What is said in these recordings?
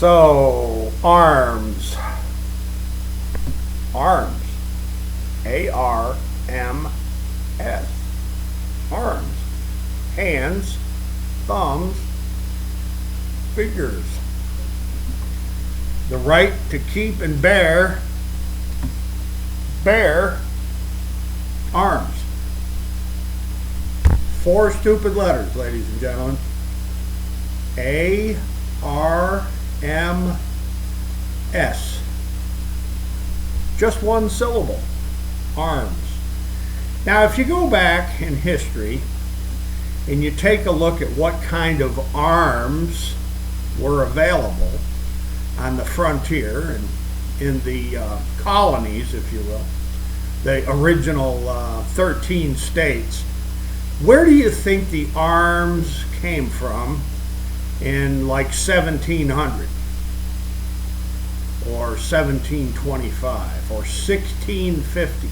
So, arms. Arms. A-R-M-S. Arms. Hands, thumbs, fingers. The right to keep and bear arms. 4 stupid letters, ladies and gentlemen. A-R-M-S. Just one syllable. Arms. Now, if you go back in history and you take a look at what kind of arms were available on the frontier and in the colonies, if you will, the original 13 states, where do you think the arms came from in like 1700 or 1725 or 1650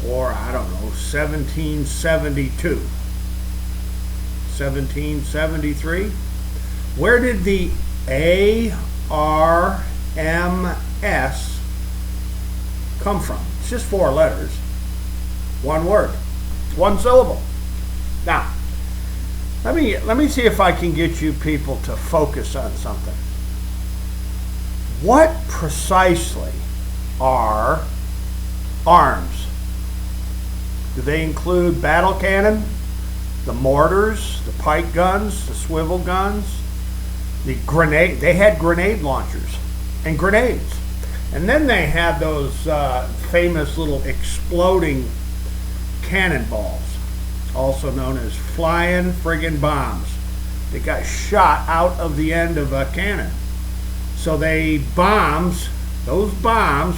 or I don't know 1772, 1773? Where did the A-R-M-S come from? It's just 4 letters, one word, it's one syllable. Now, let me see if I can get you people to focus on something. What precisely are arms? Do they include battle cannon, the mortars, the pike guns, the swivel guns, the grenade? They had grenade launchers and grenades. And then they had those famous little exploding cannonballs, also known as flying friggin' bombs. They got shot out of the end of a cannon. So those bombs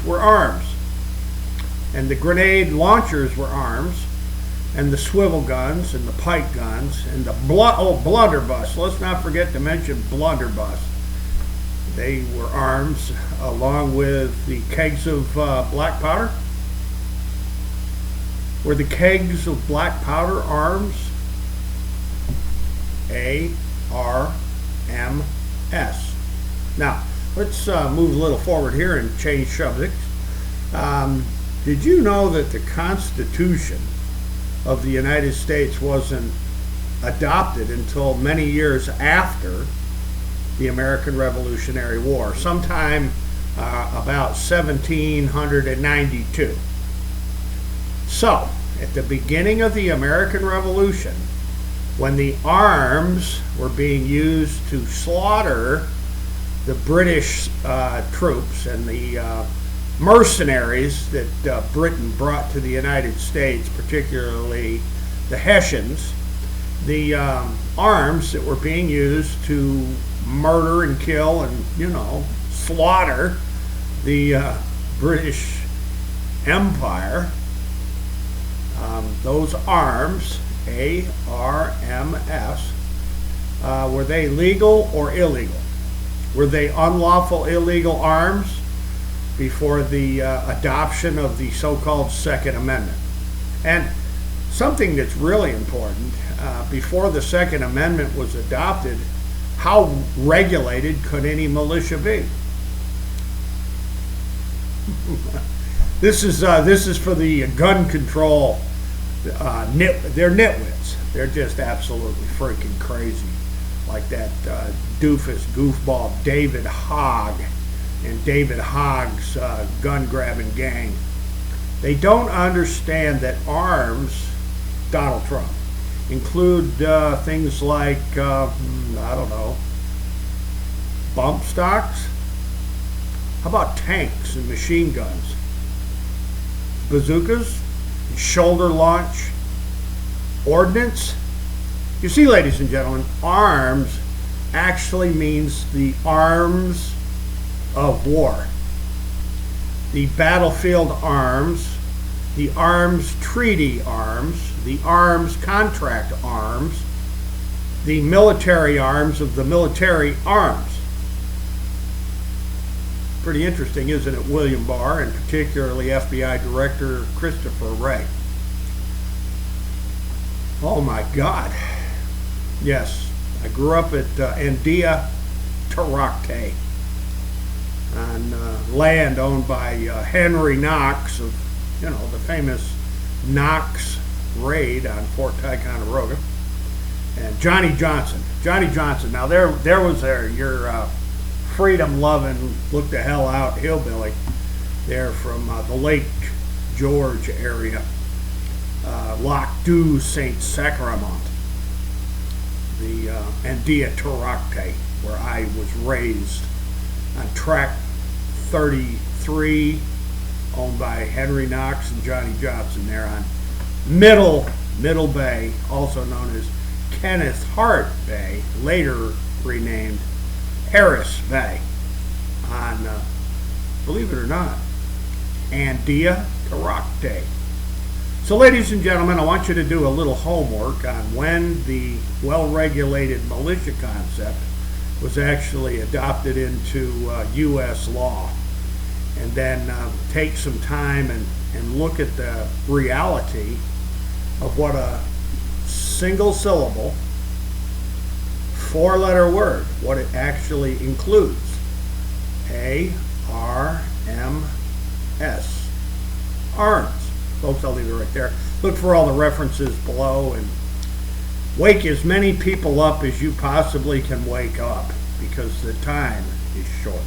were arms. And the grenade launchers were arms. And the swivel guns and the pike guns and the blunderbuss. Let's not forget to mention blunderbuss. They were arms along with the kegs of black powder. Were the kegs of black powder arms? A-R-M-S. Now, let's move a little forward here and change subjects. Did you know that the Constitution of the United States wasn't adopted until many years after the American Revolutionary War, sometime about 1792? So, at the beginning of the American Revolution, when the arms were being used to slaughter the British troops and the mercenaries that Britain brought to the United States, particularly the Hessians, the arms that were being used to murder and kill and, slaughter the British Empire, those arms, A-R-M-S, were they legal or illegal? Were they unlawful, illegal arms before the adoption of the so-called Second Amendment? And something that's really important, before the Second Amendment was adopted, how regulated could any militia be? This is for the gun control. They're nitwits. They're just absolutely freaking crazy, like that goofball David Hogg and David Hogg's gun grabbing gang. They don't understand that arms, Donald Trump, include things like bump stocks. How about tanks and machine guns, bazookas, shoulder launch ordnance? You see, ladies and gentlemen, arms actually means the arms of war. The battlefield arms, the arms treaty arms, the arms contract arms, the military arms of the military arms. Pretty interesting, isn't it, William Barr, and particularly FBI Director Christopher Wray? Oh my God. Yes, I grew up at Andea, Tarachte, on land owned by Henry Knox of, the famous Knox raid on Fort Ticonderoga, and Johnny Johnson. Johnny Johnson. Now there was your freedom-loving, look the hell out hillbilly there from the Lake George area, Lac du Saint Sacrement, and Dia Tarachte, where I was raised, on Track 33, owned by Henry Knox and Johnny Johnson, there on Middle Bay, also known as Kenneth Hart Bay, later renamed Harris Bay, on, believe it or not, Dia Tarachte. So, ladies and gentlemen, I want you to do a little homework on when the well-regulated militia concept was actually adopted into U.S. law, and then take some time and look at the reality of what a single syllable, four-letter word, what it actually includes. A-R-M-S. Arms. Folks, I'll leave it right there. Look for all the references below, and wake as many people up as you possibly can wake up, because the time is short.